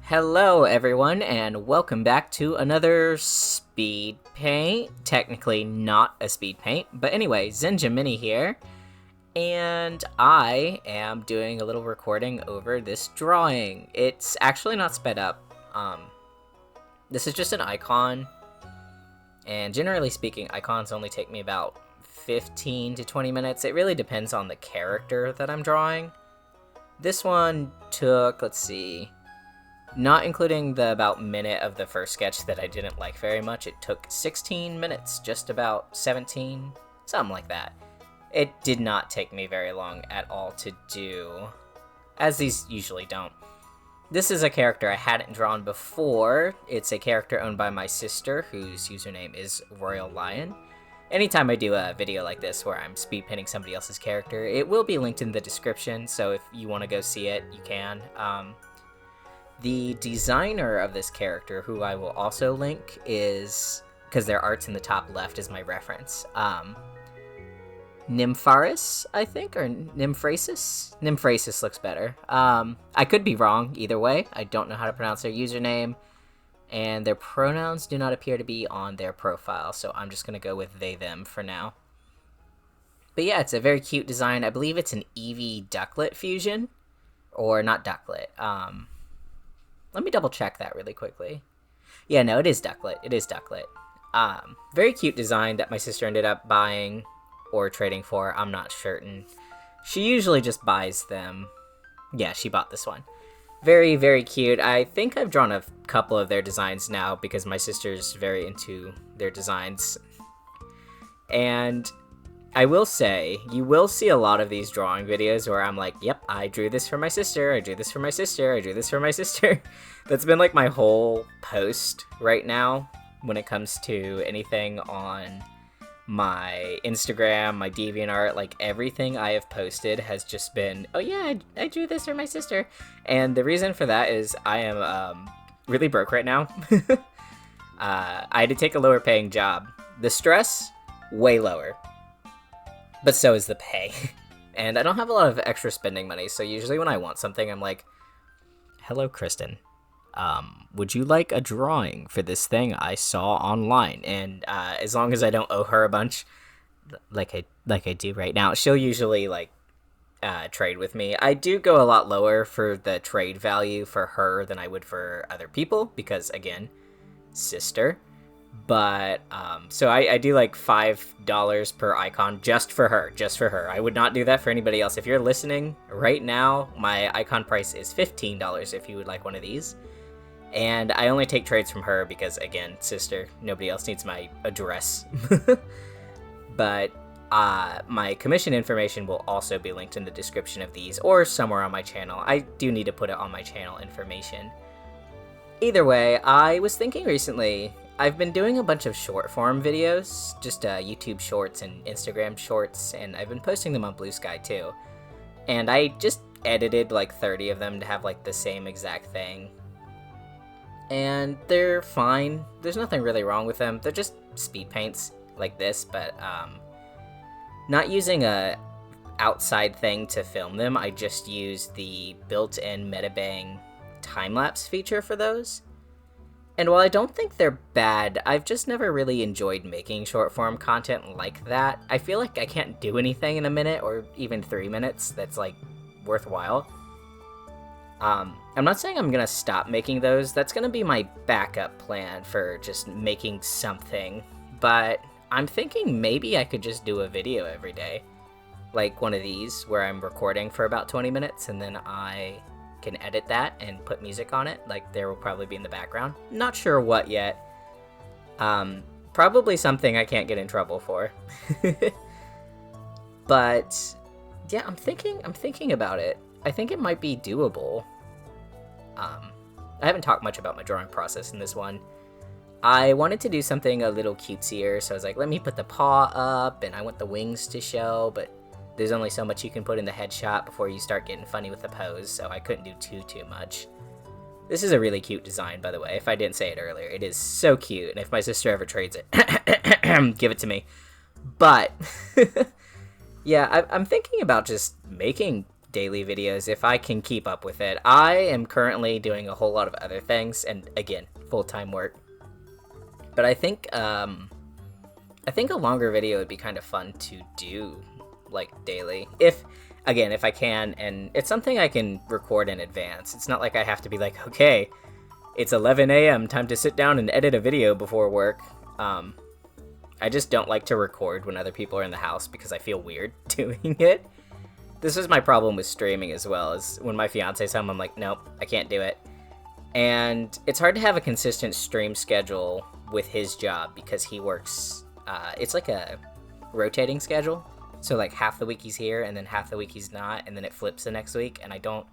Hello everyone and welcome back to another speed paint. Technically not a speed paint, but anyway, Zenja Mini here. And I am doing a little recording over this drawing. It's actually not sped up. This is just an icon. And generally speaking, icons only take me about 15 to 20 minutes. It really depends on the character that I'm drawing. This one took, let's see, not including the about minute of the first sketch that I didn't like very much, it took 16 minutes, just about 17, something like that. It did not take me very long at all to do, as these usually don't. This is a character I hadn't drawn before. It's a character owned by my sister, whose username is Royal Lion. Anytime I do a video like this where I'm speed painting somebody else's character, it will be linked in the description, so if you want to go see it, you can. The designer of this character, who I will also link, is, because their art's in the top left is my reference, Nympharis, I think, or Nymphrasis? Nymphrasis looks better. I could be wrong either way. I don't know how to pronounce their username, and their pronouns do not appear to be on their profile, so I'm just going to go with they, them for now. But yeah, it's a very cute design. I believe it's an Eevee Ducklet fusion, or not Ducklet, let me double check that really quickly. Yeah, no, it is Ducklet. It is Ducklet. Very cute design that my sister ended up buying or trading for. I'm not certain. She usually just buys them. Yeah, she bought this one. Very, very cute. I think I've drawn a couple of their designs now because my sister's very into their designs. And I will say, you will see a lot of these drawing videos where I'm like, yep, I drew this for my sister, I drew this for my sister, I drew this for my sister. That's been like my whole post right now when it comes to anything on my Instagram, my DeviantArt, like everything I have posted has just been, oh yeah, I drew this for my sister. And the reason for that is I am really broke right now. I had to take a lower paying job. The stress, way lower. But so is the pay. And I don't have a lot of extra spending money, so usually when I want something, I'm like, hello, Kristen. Would you like a drawing for this thing I saw online? And as long as I don't owe her a bunch, like I do right now, she'll usually like trade with me. I do go a lot lower for the trade value for her than I would for other people, because again, sister. But so I do like $5 per icon just for her. I would not do that for anybody else. If you're listening right now, my icon price is $15 if you would like one of these. And I only take trades from her because, again, sister, nobody else needs my address. But my commission information will also be linked in the description of these or somewhere on my channel. I do need to put it on my channel information. Either way, I was thinking recently, I've been doing a bunch of short form videos, just YouTube shorts and Instagram shorts, and I've been posting them on Blue Sky too. And I just edited like 30 of them to have like the same exact thing. And they're fine. There's nothing really wrong with them. They're just speed paints like this, but not using a outside thing to film them. I just use the built-in Metabang time-lapse feature for those. And while I don't think they're bad, I've just never really enjoyed making short-form content like that. I feel like I can't do anything in a minute or even 3 minutes that's, like, worthwhile. I'm not saying I'm gonna stop making those. That's gonna be my backup plan for just making something. But I'm thinking maybe I could just do a video every day. Like one of these, where I'm recording for about 20 minutes and then I can edit that and put music on it, like there will probably be in the background. Not sure what yet. Probably something I can't get in trouble for. But yeah, I'm thinking about it. I think it might be doable. I haven't talked much about my drawing process in this one. I wanted to do something a little cutesier, so I was like, let me put the paw up, and I want the wings to show, but there's only so much you can put in the headshot before you start getting funny with the pose, so I couldn't do too much. This is a really cute design, by the way, if I didn't say it earlier. It is so cute, and if my sister ever trades it, give it to me. But, yeah, I'm thinking about just making daily videos if I can keep up with it. I am currently doing a whole lot of other things, and again, full-time work. But I think a longer video would be kind of fun to do, like, daily. If I can, and it's something I can record in advance. It's not like I have to be like, okay, it's 11 a.m., time to sit down and edit a video before work. I just don't like to record when other people are in the house because I feel weird doing it. This is my problem with streaming as well, is when my fiance's home, I'm like, nope, I can't do it. And it's hard to have a consistent stream schedule with his job because he works, it's like a rotating schedule. So like half the week he's here and then half the week he's not, and then it flips the next week, and I don't,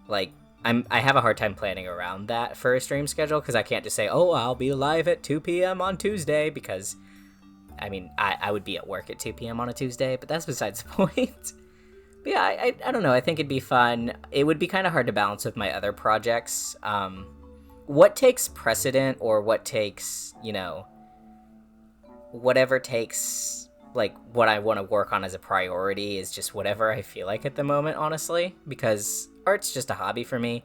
like, I have a hard time planning around that for a stream schedule because I can't just say, oh, I'll be live at 2 p.m. on Tuesday, because, I mean, I would be at work at 2 p.m. on a Tuesday, but that's besides the point. But yeah, I don't know, I think it'd be fun. It would be kind of hard to balance with my other projects. What takes precedent, or what takes, you know, whatever takes, like, what I want to work on as a priority is just whatever I feel like at the moment, honestly, because art's just a hobby for me.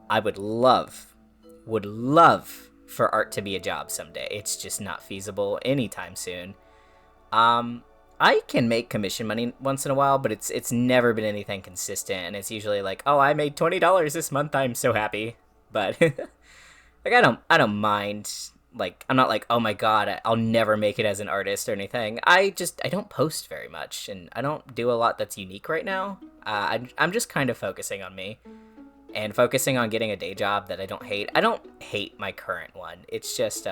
I would love for art to be a job someday. It's just not feasible anytime soon. I can make commission money once in a while, but it's never been anything consistent, and it's usually like, oh, I made $20 this month, I'm so happy. But like, I don't mind. Like, I'm not like, oh my god, I'll never make it as an artist or anything. I don't post very much, and I don't do a lot that's unique right now. I'm just kind of focusing on me, and focusing on getting a day job that I don't hate. I don't hate my current one. It's just,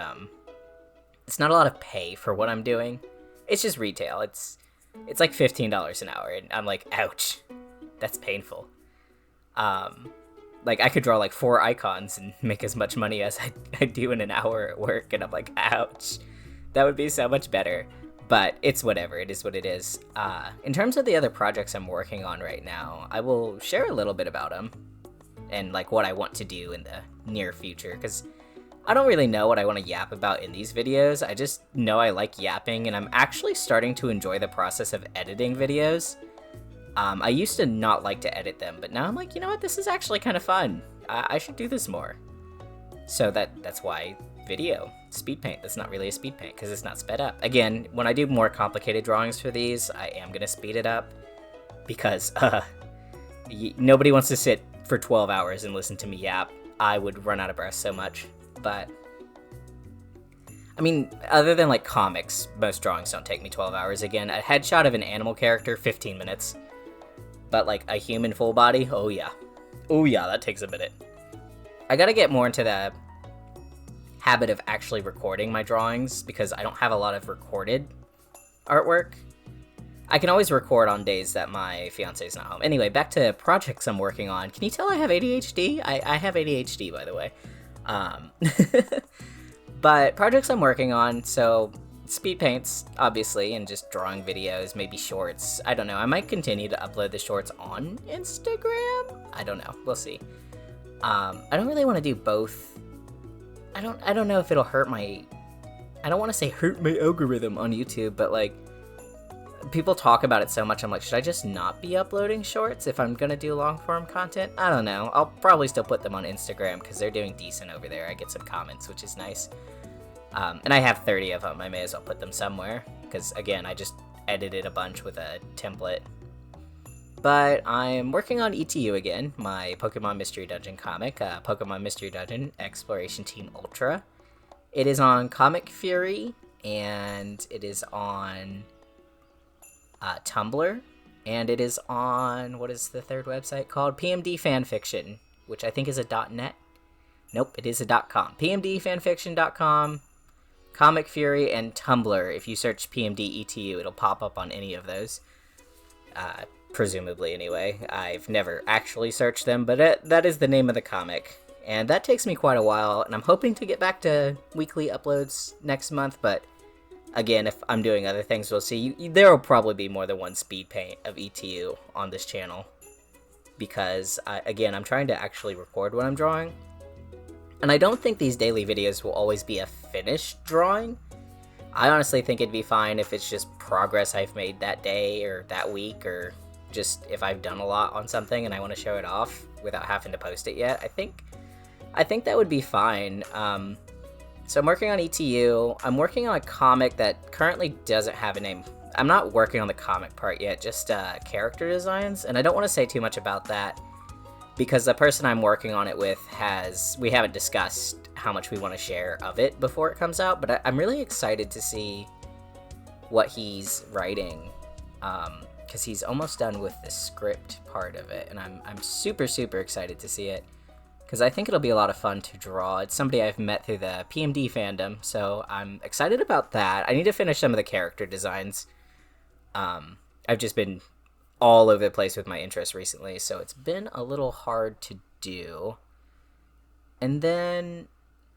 it's not a lot of pay for what I'm doing. It's just retail. It's like $15 an hour, and I'm like, ouch, that's painful. Like, I could draw like 4 icons and make as much money as I do in an hour at work, and I'm like, ouch, that would be so much better. But it's whatever, it is what it is. In terms of the other projects I'm working on right now, I will share a little bit about them, and like what I want to do in the near future, because I don't really know what I want to yap about in these videos. I just know I like yapping, and I'm actually starting to enjoy the process of editing videos. I used to not like to edit them, but now I'm like, you know what, this is actually kind of fun. I should do this more. So that's why video. Speed paint, that's not really a speed paint, because it's not sped up. Again, when I do more complicated drawings for these, I am going to speed it up, because nobody wants to sit for 12 hours and listen to me yap. I would run out of breath so much. But I mean, other than like comics, most drawings don't take me 12 hours. Again, a headshot of an animal character, 15 minutes. But like a human full body, oh yeah, that takes a minute. I gotta get more into the habit of actually recording my drawings, because I don't have a lot of recorded artwork. I can always record on days that my fiance's not home. Anyway, back to projects I'm working on. Can you tell I have ADHD? I have ADHD, by the way. But projects I'm working on, so speed paints, obviously, and just drawing videos, maybe shorts. I don't know. I might continue to upload the shorts on Instagram. I don't know. We'll see. I don't really want to do both. I don't know if it'll hurt my, I don't want to say hurt my algorithm on YouTube, but like, people talk about it so much, I'm like, should I just not be uploading shorts if I'm gonna do long form content? I don't know. I'll probably still put them on Instagram, because they're doing decent over there. I get some comments, which is nice. And I have 30 of them. I may as well put them somewhere, because again, I just edited a bunch with a template. But I'm working on ETU again, my Pokemon Mystery Dungeon comic, Pokemon Mystery Dungeon Exploration Team Ultra. It is on Comic Fury, and it is on Tumblr, and it is on, what is the third website called? PMD Fanfiction, which I think is a .net. Nope, it is a .com. PMDfanfiction.com, Comic Fury, and Tumblr. If you search PMD ETU, it'll pop up on any of those. Presumably, anyway. I've never actually searched them, but that is the name of the comic. And that takes me quite a while, and I'm hoping to get back to weekly uploads next month, but again, if I'm doing other things, we'll see. There will probably be more than one speed paint of ETU on this channel, because, again, I'm trying to actually record what I'm drawing. And I don't think these daily videos will always be a finished drawing. I honestly think it'd be fine if it's just progress I've made that day or that week or just if I've done a lot on something and I want to show it off without having to post it yet. I think that would be fine. So I'm working on ETU. I'm working on a comic that currently doesn't have a name. I'm not working on the comic part yet, just character designs, and I don't want to say too much about that because the person I'm working on it with we haven't discussed how much we want to share of it before it comes out, but I'm really excited to see what he's writing, because he's almost done with the script part of it, and I'm super excited to see it, because I think it'll be a lot of fun to draw. It's somebody I've met through the PMD fandom, so I'm excited about that. I need to finish some of the character designs. I've just been all over the place with my interests recently, so it's been a little hard to do. And then,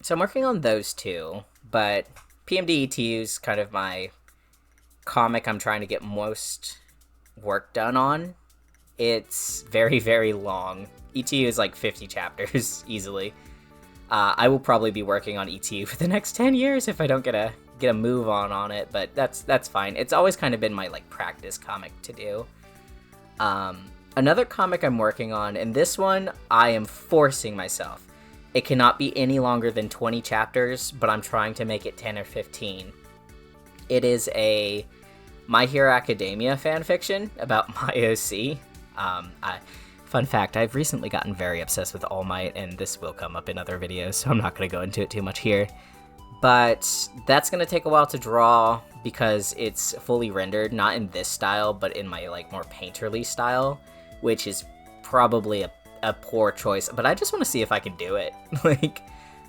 so I'm working on those two, but PMD ETU is kind of my comic I'm trying to get most work done on. It's very long. ETU is like 50 chapters easily. I will probably be working on ETU for the next 10 years if I don't get a move on it, but that's fine. It's always kind of been my like practice comic to do. Another comic I'm working on, and this one I am forcing myself. It cannot be any longer than 20 chapters, but I'm trying to make it 10 or 15. It is a My Hero Academia fanfiction about my OC. Fun fact, I've recently gotten very obsessed with All Might, and this will come up in other videos, so I'm not going to go into it too much here. But that's going to take a while to draw because it's fully rendered, not in this style, but in my like more painterly style, which is probably a poor choice, but I just want to see if I can do it. Like,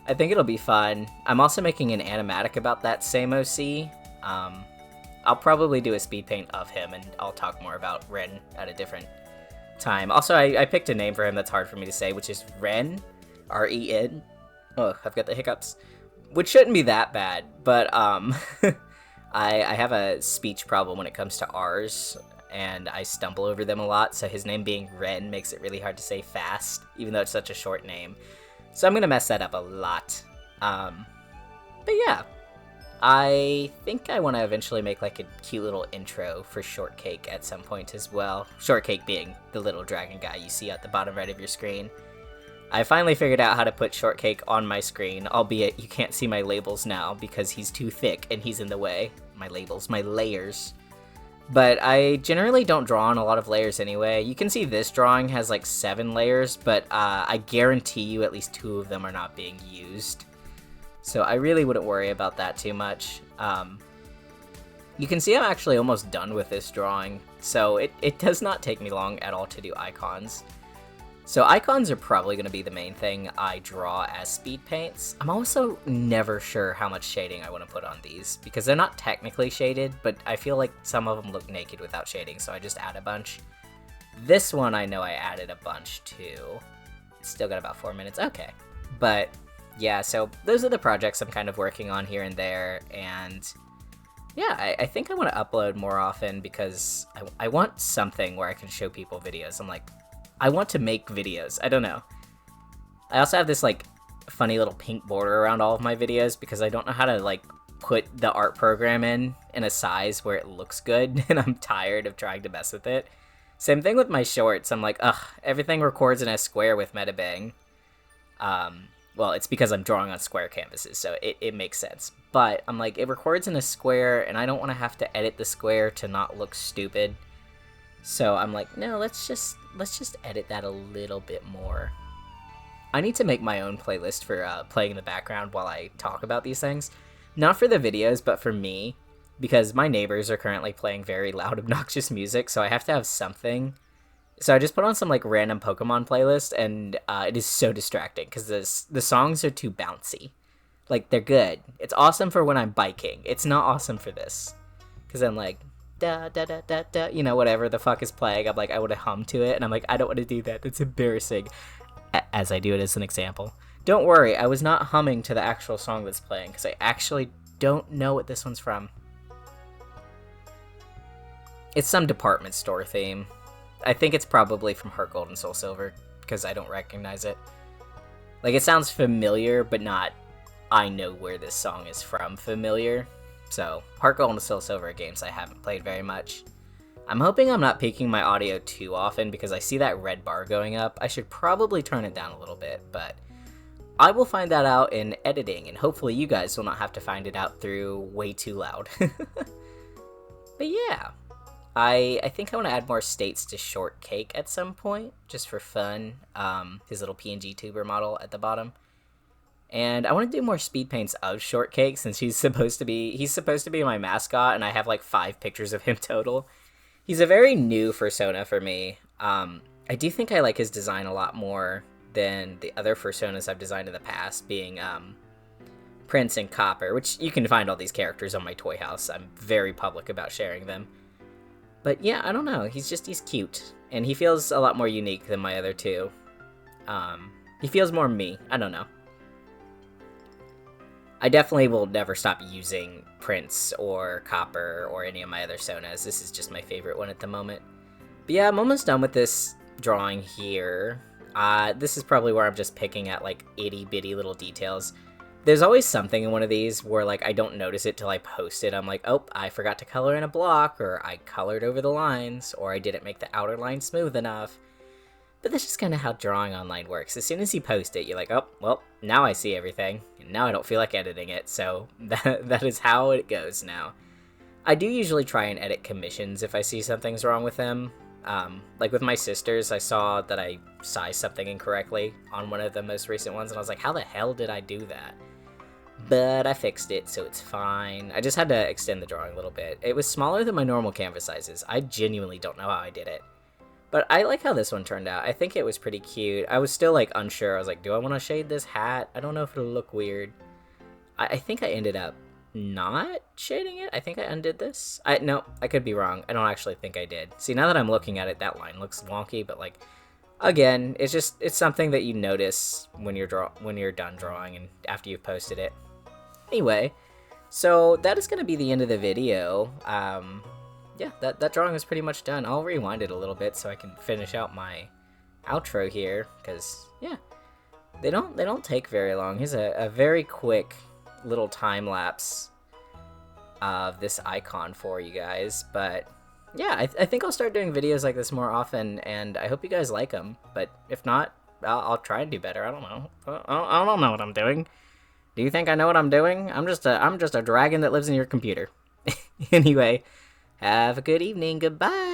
I think it'll be fun. I'm also making an animatic about that same OC. I'll probably do a speed paint of him, and I'll talk more about Ren at a different time. Also, I picked a name for him that's hard for me to say, which is Ren, R-E-N. Oh, I've got the hiccups. Which shouldn't be that bad, but I have a speech problem when it comes to R's, and I stumble over them a lot, so his name being Ren makes it really hard to say fast, even though it's such a short name. So I'm going to mess that up a lot. But yeah, I think I want to eventually make like a cute little intro for Shortcake at some point as well. Shortcake being the little dragon guy you see at the bottom right of your screen. I finally figured out how to put Shortcake on my screen, albeit you can't see my labels now because he's too thick and he's in the way. My labels, my layers. But I generally don't draw on a lot of layers anyway. You can see this drawing has like 7 layers, but I guarantee you at least 2 of them are not being used. So I really wouldn't worry about that too much. You can see I'm actually almost done with this drawing, so it does not take me long at all to do icons. So icons are probably going to be the main thing I draw as speed paints. I'm also never sure how much shading I want to put on these, because they're not technically shaded, but I feel like some of them look naked without shading, so I just add a bunch. This one I know I added a bunch too. It's still got about 4 minutes, okay. But yeah, so those are the projects I'm kind of working on here and there, and yeah, I think I want to upload more often because I want something where I can show people videos. I'm like, I want to make videos. I don't know. I also have this like funny little pink border around all of my videos because I don't know how to like put the art program in a size where it looks good, and I'm tired of trying to mess with it. Same thing with my shorts. I'm like, ugh, everything records in a square with Metabang. Well, it's because I'm drawing on square canvases, so it makes sense. But I'm like, it records in a square, and I don't want to have to edit the square to not look stupid. So I'm like, no, let's just edit that a little bit more. I need to make my own playlist for playing in the background while I talk about these things. Not for the videos, but for me, because my neighbors are currently playing very loud, obnoxious music, so I have to have something. So I just put on some like random Pokemon playlist, and it is so distracting because the songs are too bouncy. Like, they're good. It's awesome for when I'm biking. It's not awesome for this, because I'm like, da da da da da, you know, whatever the fuck is playing. I'm like, I want to hum to it, and I'm like, I don't want to do that. That's embarrassing. As I do it as an example. Don't worry, I was not humming to the actual song that's playing, because I actually don't know what this one's from. It's some department store theme. I think it's probably from Heart Gold and Soul Silver, because I don't recognize it. Like, it sounds familiar, but not, I know where this song is from familiar. So, Heart Gold and Soul Silver are games I haven't played very much. I'm hoping I'm not peaking my audio too often because I see that red bar going up. I should probably turn it down a little bit, but I will find that out in editing, and hopefully you guys will not have to find it out through way too loud. But yeah, I think I want to add more states to Shortcake at some point, just for fun. His little PNG tuber model at the bottom. And I want to do more speed paints of Shortcake since he's supposed to be my mascot, and I have like 5 pictures of him total. He's a very new persona for me. I do think I like his design a lot more than the other personas I've designed in the past, being Prince and Copper, which you can find all these characters on my toy house. I'm very public about sharing them. But yeah, I don't know. He's cute, and he feels a lot more unique than my other two. He feels more me. I don't know. I definitely will never stop using Prince or Copper or any of my other Sonas. This is just my favorite one at the moment. But yeah, I'm almost done with this drawing here. This is probably where I'm just picking at like itty bitty little details. There's always something in one of these where like I don't notice it till I post it. I'm like, oh, I forgot to color in a block, or I colored over the lines, or I didn't make the outer line smooth enough. But that's just kind of how drawing online works. As soon as you post it, you're like, oh, well, now I see everything, and now I don't feel like editing it, so that is how it goes now. I do usually try and edit commissions if I see something's wrong with them. Like with my sisters, I saw that I sized something incorrectly on one of the most recent ones, and I was like, how the hell did I do that? But I fixed it, so it's fine. I just had to extend the drawing a little bit. It was smaller than my normal canvas sizes. I genuinely don't know how I did it. But I like how this one turned out. I think it was pretty cute. I was still like unsure. I was like, do I want to shade this hat? I don't know if it'll look weird. I think I ended up not shading it. I think I undid this. No, I could be wrong. I don't actually think I did. See, now that I'm looking at it, that line looks wonky, but like, again, it's something that you notice when you're done drawing and after you've posted it. Anyway, so that is going to be the end of the video. Yeah, that drawing is pretty much done. I'll rewind it a little bit so I can finish out my outro here, because yeah, they don't take very long. Here's a very quick little time lapse of this icon for you guys. But yeah, I think I'll start doing videos like this more often, and I hope you guys like them. But if not, I'll try and do better. I don't know. I don't know what I'm doing. Do you think I know what I'm doing? I'm just a dragon that lives in your computer. Anyway. Have a good evening. Goodbye.